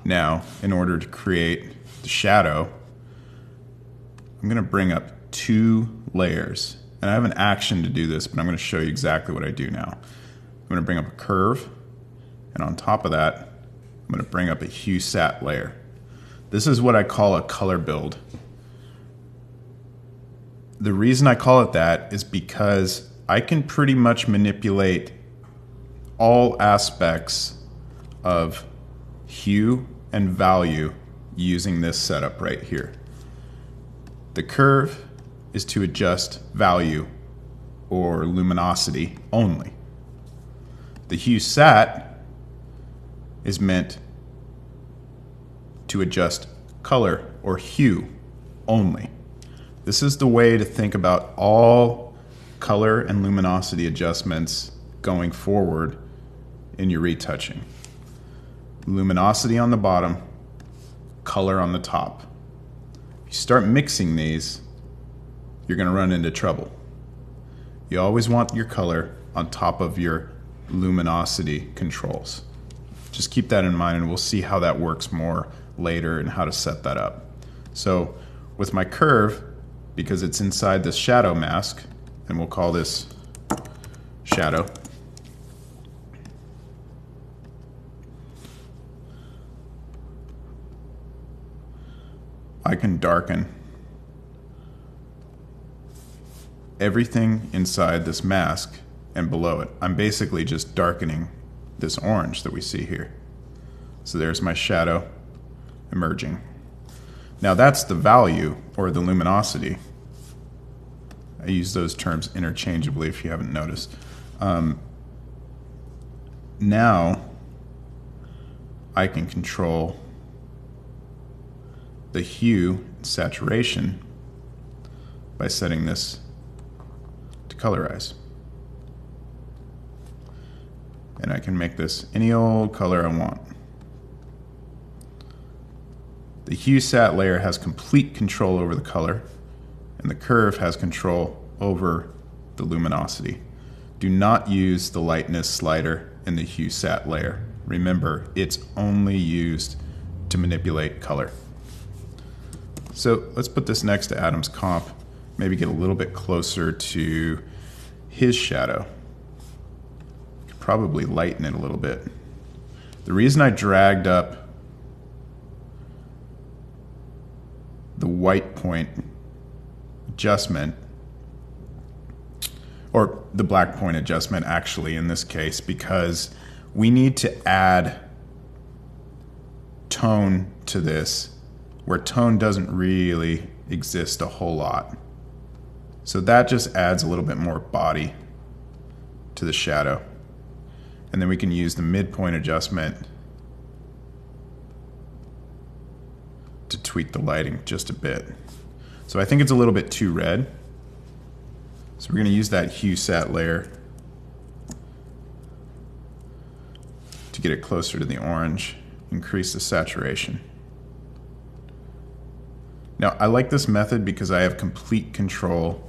Now, in order to create the shadow, I'm going to bring up 2 layers. And I have an action to do this, but I'm going to show you exactly what I do now. I'm going to bring up a curve, and on top of that, I'm going to bring up a hue sat layer. This is what I call a color build. The reason I call it that is because I can pretty much manipulate all aspects of hue and value using this setup right here. The curve is to adjust value or luminosity only. The hue sat is meant to adjust color or hue only. This is the way to think about all color and luminosity adjustments going forward in your retouching. Luminosity on the bottom, color on the top. If you start mixing these, you're going to run into trouble. You always want your color on top of your luminosity controls. Just keep that in mind, and we'll see how that works more later and how to set that up. So with my curve, because it's inside this shadow mask, and we'll call this shadow, I can darken everything inside this mask and below it. I'm basically just darkening this orange that we see here. So there's my shadow emerging. Now that's the value or the luminosity. I use those terms interchangeably if you haven't noticed. Now I can control the hue and saturation by setting this to colorize. And I can make this any old color I want. The hue sat layer has complete control over the color, and the curve has control over the luminosity. Do not use the lightness slider in the hue sat layer. Remember, it's only used to manipulate color. So let's put this next to Adam's comp, maybe get a little bit closer to his shadow. Could probably lighten it a little bit. The reason I dragged up the white point adjustment, or the black point adjustment actually in this case, because we need to add tone to this where tone doesn't really exist a whole lot. So that just adds a little bit more body to the shadow. And then we can use the midpoint adjustment to tweak the lighting just a bit. So I think it's a little bit too red. So we're going to use that hue sat layer to get it closer to the orange, increase the saturation. Now I like this method because I have complete control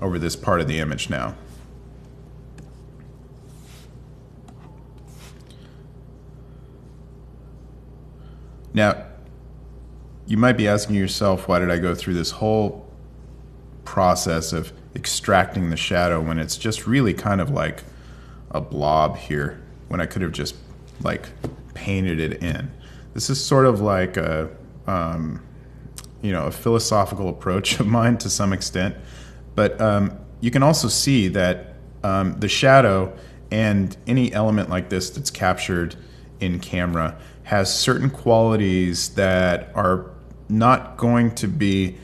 over this part of the image now. Now, you might be asking yourself, why did I go through this whole process of extracting the shadow when it's just really kind of like a blob here, when I could have just like painted it in. This is sort of like a philosophical approach of mine to some extent, but you can also see that the shadow and any element like this that's captured in camera has certain qualities that are not going to be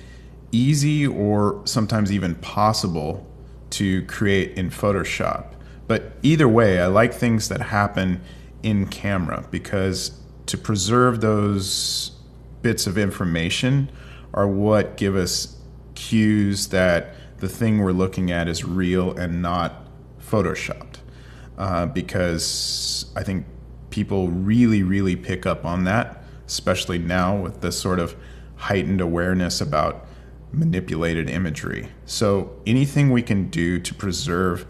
easy or sometimes even possible to create in Photoshop. But either way, I like things that happen in camera because to preserve those bits of information are what give us cues that the thing we're looking at is real and not Photoshopped. Because I think people really, really pick up on that, especially now with this sort of heightened awareness about manipulated imagery. So anything we can do to preserve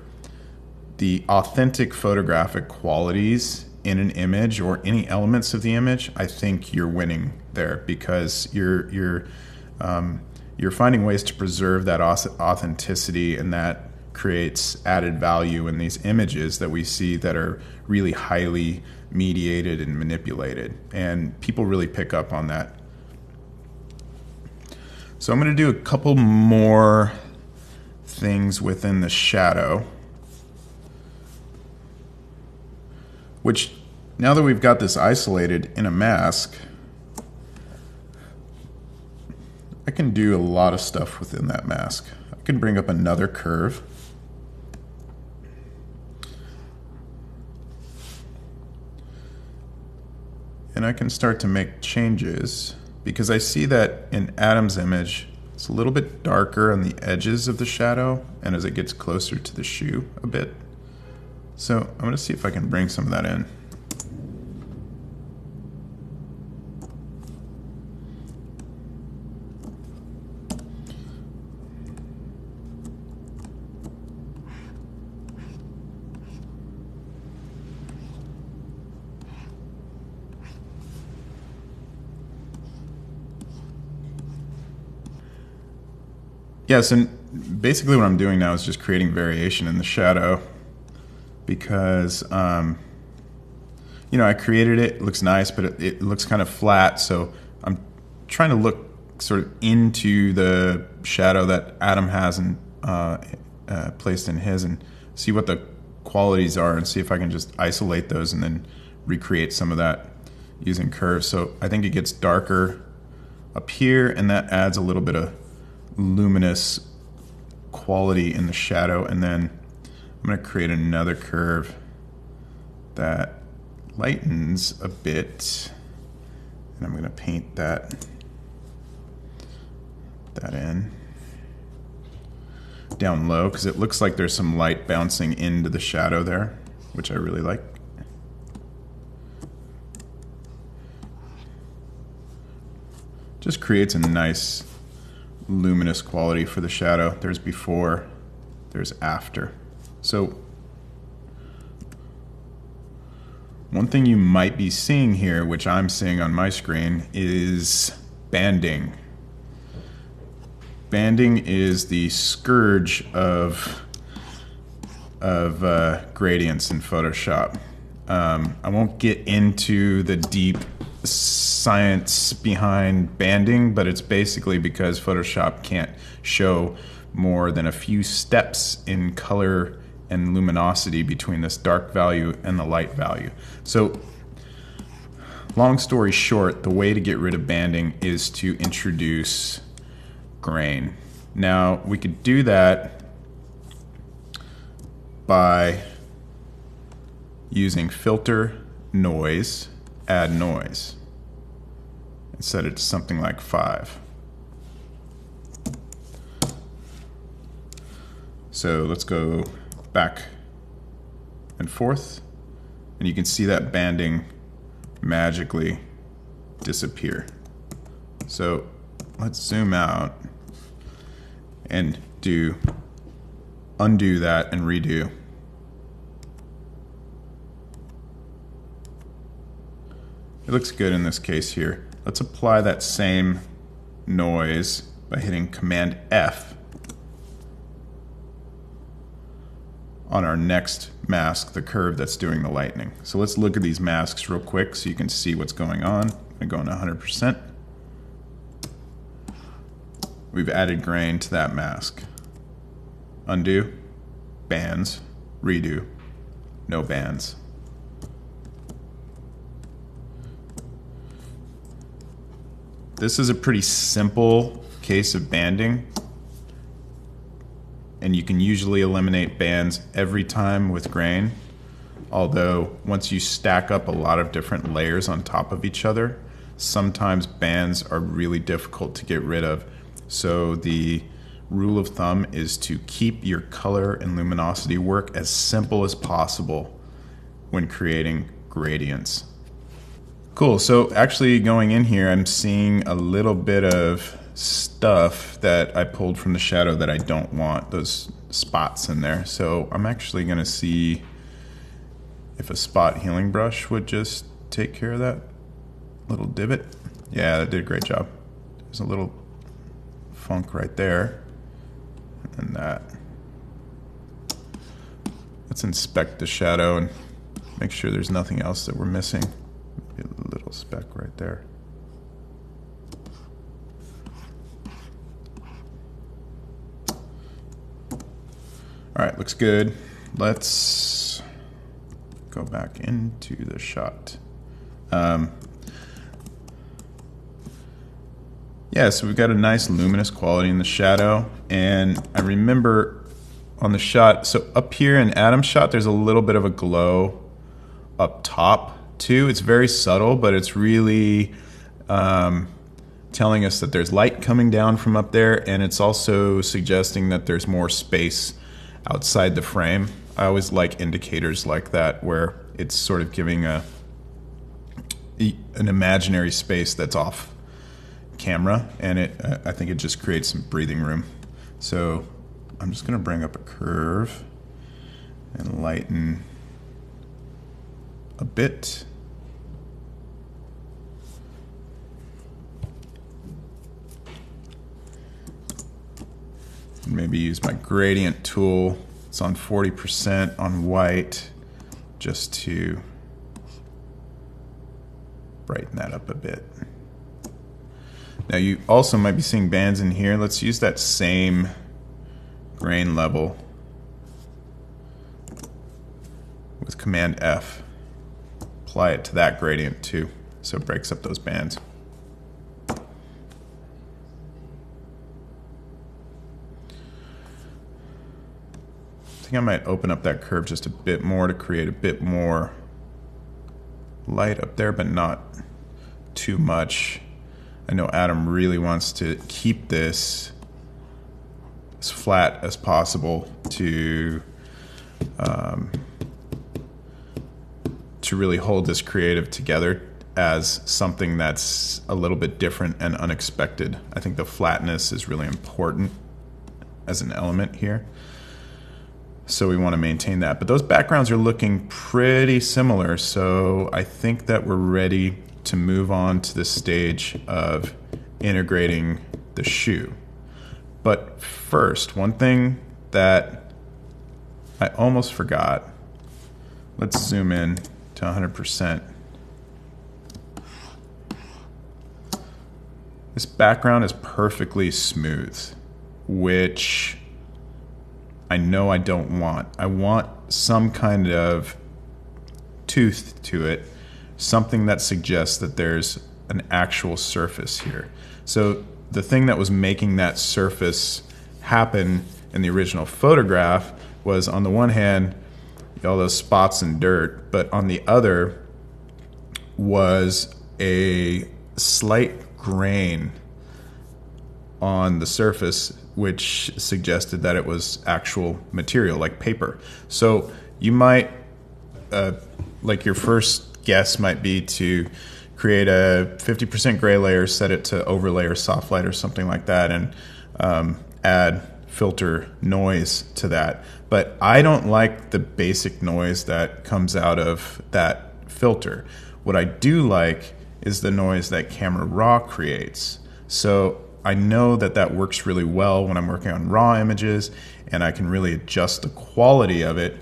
the authentic photographic qualities in an image or any elements of the image, I think you're winning there, because you're finding ways to preserve that authenticity, and that creates added value in these images that we see that are really highly mediated and manipulated, and people really pick up on that. So I'm going to do a couple more things within the shadow, which, now that we've got this isolated in a mask, I can do a lot of stuff within that mask. I can bring up another curve. And I can start to make changes, because I see that in Adam's image, it's a little bit darker on the edges of the shadow, and as it gets closer to the shoe a bit. So I'm going to see if I can bring some of that in. Yes, and basically what I'm doing now is just creating variation in the shadow, because, you know, I created it, it looks nice, but it looks kind of flat, so I'm trying to look sort of into the shadow that Adam has placed in his, and see what the qualities are, and see if I can just isolate those and then recreate some of that using curves. So I think it gets darker up here, and that adds a little bit of luminous quality in the shadow. And then I'm going to create another curve that lightens a bit, and I'm going to paint that in down low, because it looks like there's some light bouncing into the shadow there, which I really like. Just creates a nice luminous quality for the shadow. There's before, there's after. So one thing you might be seeing here, which I'm seeing on my screen, is banding. Banding is the scourge of gradients in Photoshop. I won't get into the deep science behind banding, but it's basically because Photoshop can't show more than a few steps in color and luminosity between this dark value and the light value. So long story short, the way to get rid of banding is to introduce grain. Now we could do that by using filter, noise, add noise, and set it to something like 5. So let's go back and forth, and you can see that banding magically disappear. So let's zoom out and undo that and redo. It looks good in this case here. Let's apply that same noise by hitting Command F on our next mask, the curve that's doing the lightning. So let's look at these masks real quick so you can see what's going on. I'm going to 100%. We've added grain to that mask. Undo, bands, redo, no bands. This is a pretty simple case of banding, and you can usually eliminate bands every time with grain, although once you stack up a lot of different layers on top of each other, sometimes bands are really difficult to get rid of. So the rule of thumb is to keep your color and luminosity work as simple as possible when creating gradients. Cool, so actually going in here, I'm seeing a little bit of stuff that I pulled from the shadow that I don't want, those spots in there. So I'm actually gonna see if a spot healing brush would just take care of that little divot. Yeah, that did a great job. There's a little funk right there. And that. Let's inspect the shadow and make sure there's nothing else that we're missing. Maybe a little speck right there. All right, looks good. Let's go back into the shot. Yeah, so we've got a nice luminous quality in the shadow. And I remember on the shot, so up here in Adam's shot, there's a little bit of a glow up top too. It's very subtle, but it's really telling us that there's light coming down from up there, and it's also suggesting that there's more space outside the frame. I always like indicators like that where it's sort of giving an imaginary space that's off camera, and I think it just creates some breathing room. So I'm just going to bring up a curve and lighten a bit. And maybe use my gradient tool. It's on 40% on white, just to brighten that up a bit. Now you also might be seeing bands in here. Let's use that same grain level with Command F. Apply it to that gradient too, so it breaks up those bands. I think I might open up that curve just a bit more to create a bit more light up there, but not too much. I know Adam really wants to keep this as flat as possible to really hold this creative together as something that's a little bit different and unexpected. I think the flatness is really important as an element here. So we want to maintain that. But those backgrounds are looking pretty similar, so I think that we're ready to move on to the stage of integrating the shoe. But first, one thing that I almost forgot, let's zoom in to 100%. This background is perfectly smooth, which I know I don't want. I want some kind of tooth to it, something that suggests that there's an actual surface here. So the thing that was making that surface happen in the original photograph was, on the one hand, all those spots and dirt, but on the other was a slight grain on the surface, which suggested that it was actual material, like paper. So you might, like your first guess might be to create a 50% gray layer, set it to overlay or soft light or something like that, and add filter noise to that. But I don't like the basic noise that comes out of that filter. What I do like is the noise that Camera Raw creates. So I know that that works really well when I'm working on raw images, and I can really adjust the quality of it.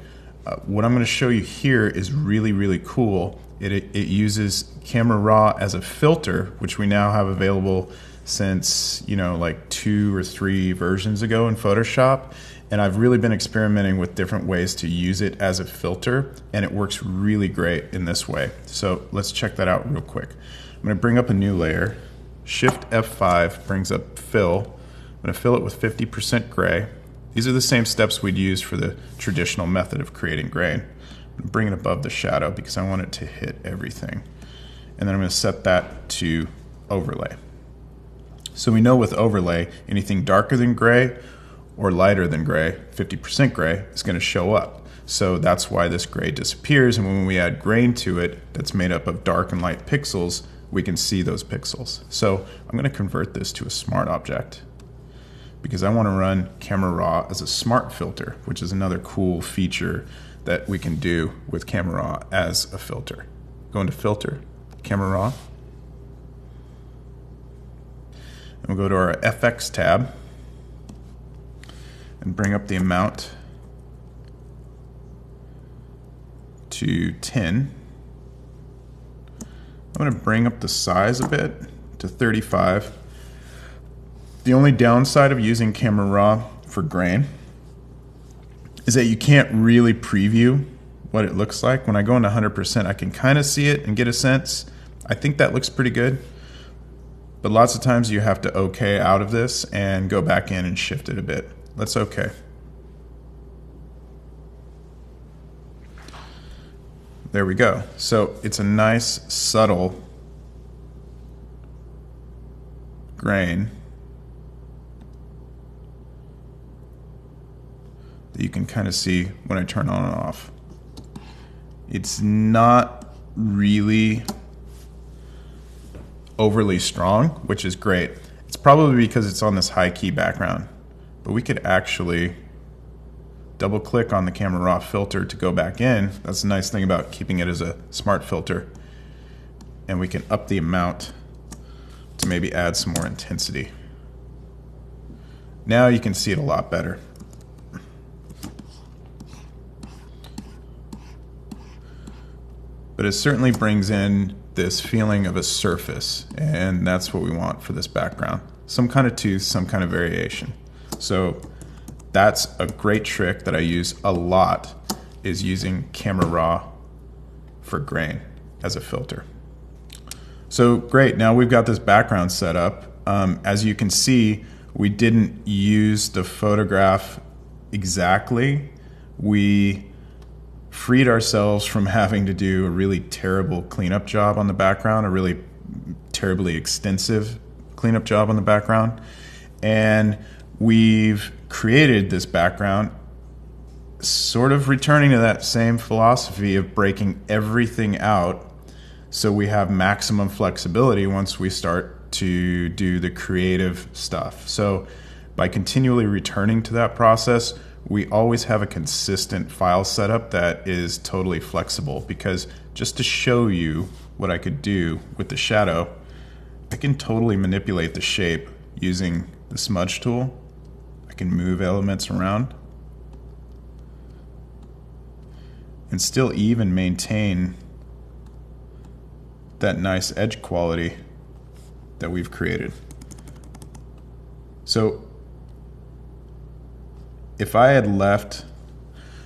What I'm going to show you here is really, really cool. It uses Camera Raw as a filter, which we now have available since, like 2 or 3 versions ago in Photoshop. And I've really been experimenting with different ways to use it as a filter, and it works really great in this way. So let's check that out real quick. I'm going to bring up a new layer. Shift F5 brings up fill. I'm going to fill it with 50% gray. These are the same steps we'd use for the traditional method of creating grain. I'm going to bring it above the shadow because I want it to hit everything. And then I'm going to set that to overlay. So we know with overlay, anything darker than gray or lighter than gray, 50% gray, is going to show up. So that's why this gray disappears, and when we add grain to it that's made up of dark and light pixels, we can see those pixels. So I'm going to convert this to a smart object because I want to run Camera Raw as a smart filter, which is another cool feature that we can do with Camera Raw as a filter. Go into Filter, Camera Raw, and we'll go to our FX tab and bring up the amount to 10. I'm going to bring up the size a bit to 35. The only downside of using Camera Raw for grain is that you can't really preview what it looks like. When I go into 100%, I can kind of see it and get a sense. I think that looks pretty good. But lots of times you have to OK out of this and go back in and shift it a bit. Let's OK. There we go. So it's a nice, subtle grain that you can kind of see when I turn on and off. It's not really overly strong, which is great. It's probably because it's on this high key background, but we could actually double click on the Camera Raw filter to go back in. That's the nice thing about keeping it as a smart filter. And we can up the amount to maybe add some more intensity. Now you can see it a lot better. But it certainly brings in this feeling of a surface, and that's what we want for this background. Some kind of tooth, some kind of variation. So that's a great trick that I use a lot, is using Camera Raw for grain as a filter. So great, now we've got this background set up. As you can see, we didn't use the photograph exactly. We freed ourselves from having to do a really terrible cleanup job on the background, a really terribly extensive cleanup job on the background. And we've created this background sort of returning to that same philosophy of breaking everything out so we have maximum flexibility once we start to do the creative stuff. So by continually returning to that process, we always have a consistent file setup that is totally flexible, because just to show you what I could do with the shadow, I can totally manipulate the shape using the smudge tool. I can move elements around and still even maintain that nice edge quality that we've created. So if I had left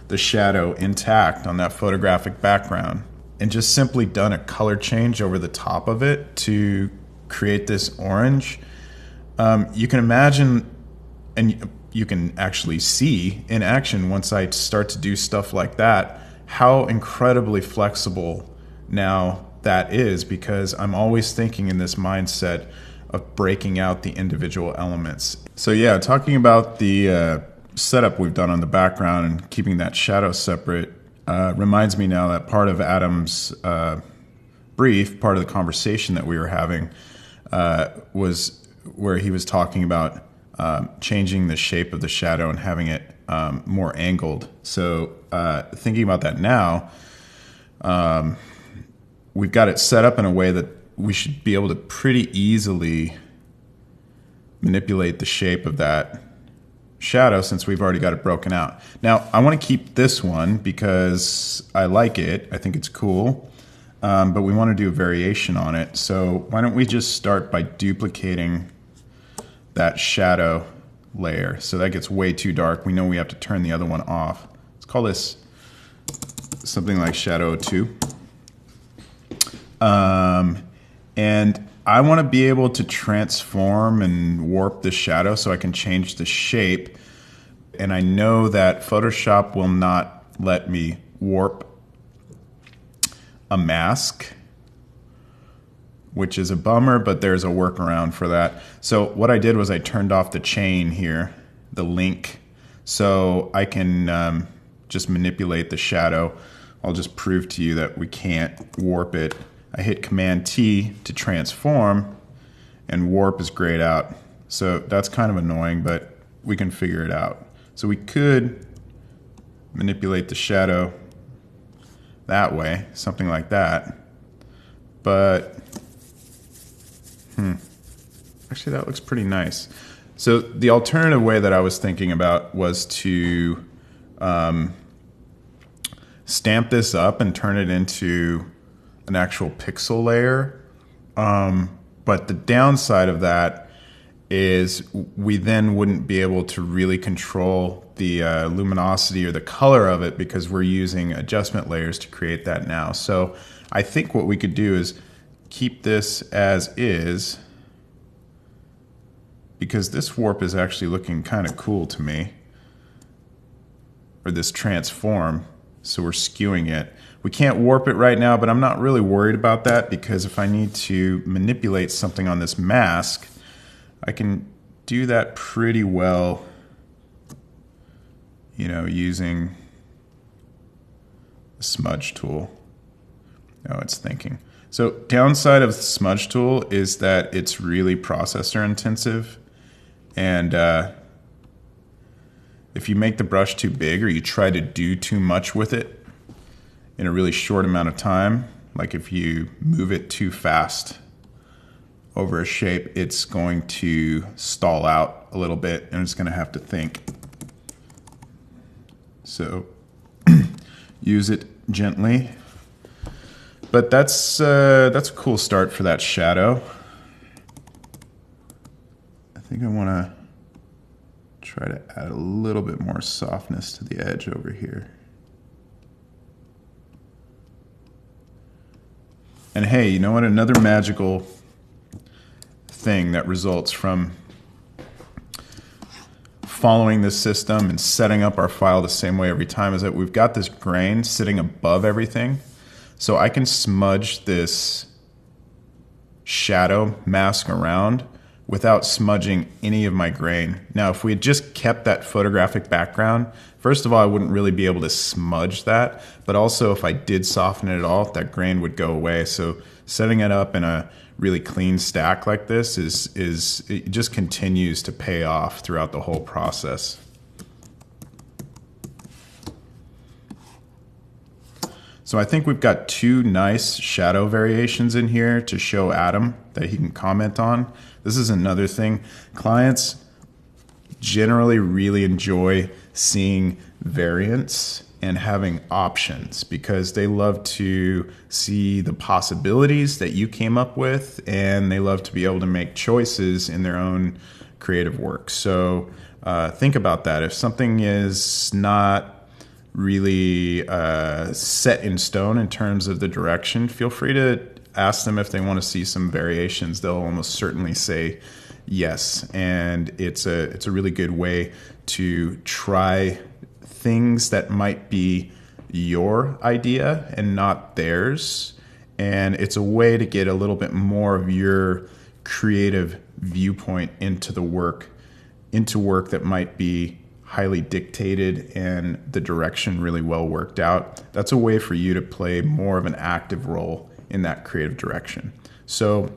the shadow intact on that photographic background and just simply done a color change over the top of it to create this orange, you can imagine, and you can actually see in action once I start to do stuff like that, how incredibly flexible now that is, because I'm always thinking in this mindset of breaking out the individual elements. So yeah, talking about the setup we've done on the background and keeping that shadow separate reminds me now that part of Adam's brief, part of the conversation that we were having was where he was talking about changing the shape of the shadow and having it more angled. So thinking about that now, we've got it set up in a way that we should be able to pretty easily manipulate the shape of that shadow since we've already got it broken out. Now, I want to keep this one because I like it. I think it's cool, but we want to do a variation on it. So why don't we just start by duplicating that shadow layer. So that gets way too dark. We know we have to turn the other one off. Let's call this something like Shadow 2. And I want to be able to transform and warp the shadow so I can change the shape. And I know that Photoshop will not let me warp a mask, which is a bummer, but there's a workaround for that. So what I did was I turned off the chain here, the link, so I can just manipulate the shadow. I'll just prove to you that we can't warp it. I hit Command T to transform, and warp is grayed out. So that's kind of annoying, but we can figure it out. So we could manipulate the shadow that way, something like that. But, actually that looks pretty nice. So the alternative way that I was thinking about was to stamp this up and turn it into an actual pixel layer. But the downside of that is we then wouldn't be able to really control the luminosity or the color of it because we're using adjustment layers to create that now. So I think what we could do is keep this as is, because this warp is actually looking kind of cool to me, or this transform. So we're skewing it. We can't warp it right now, but I'm not really worried about that, because if I need to manipulate something on this mask, I can do that pretty well, you know, using the smudge tool. Oh, it's thinking. So downside of the smudge tool is that it's really processor intensive. And if you make the brush too big or you try to do too much with it in a really short amount of time, like if you move it too fast over a shape, it's going to stall out a little bit and it's going to have to think. So use it gently. But that's a cool start for that shadow. I think I want to try to add a little bit more softness to the edge over here. And hey, you know what? Another magical thing that results from following this system and setting up our file the same way every time is that we've got this grain sitting above everything. So I can smudge this shadow mask around without smudging any of my grain. Now, if we had just kept that photographic background, first of all, I wouldn't really be able to smudge that, but also if I did soften it at all, that grain would go away. So setting it up in a really clean stack like this it just continues to pay off throughout the whole process. So I think we've got two nice shadow variations in here to show Adam that he can comment on. This is another thing. Clients generally really enjoy seeing variants and having options because they love to see the possibilities that you came up with, and they love to be able to make choices in their own creative work. So think about that. If something is not really set in stone in terms of the direction, feel free to ask them if they want to see some variations. They'll almost certainly say yes, and it's a really good way to try things that might be your idea and not theirs, and it's a way to get a little bit more of your creative viewpoint into the work, into work that might be highly dictated and the direction really well worked out. That's a way for you to play more of an active role in that creative direction. So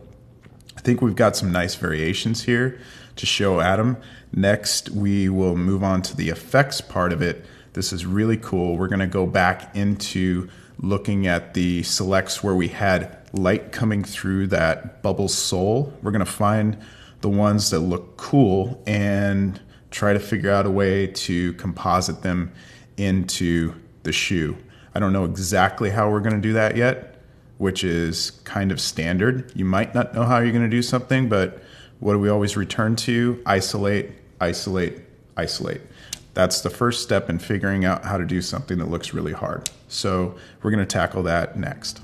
I think we've got some nice variations here to show Adam. Next, we will move on to the effects part of it. This is really cool. We're gonna go back into looking at the selects where we had light coming through that bubble sole. We're gonna find the ones that look cool and try to figure out a way to composite them into the shoe. I don't know exactly how we're going to do that yet, which is kind of standard. You might not know how you're going to do something, but what do we always return to? Isolate, isolate, isolate. That's the first step in figuring out how to do something that looks really hard. So we're going to tackle that next.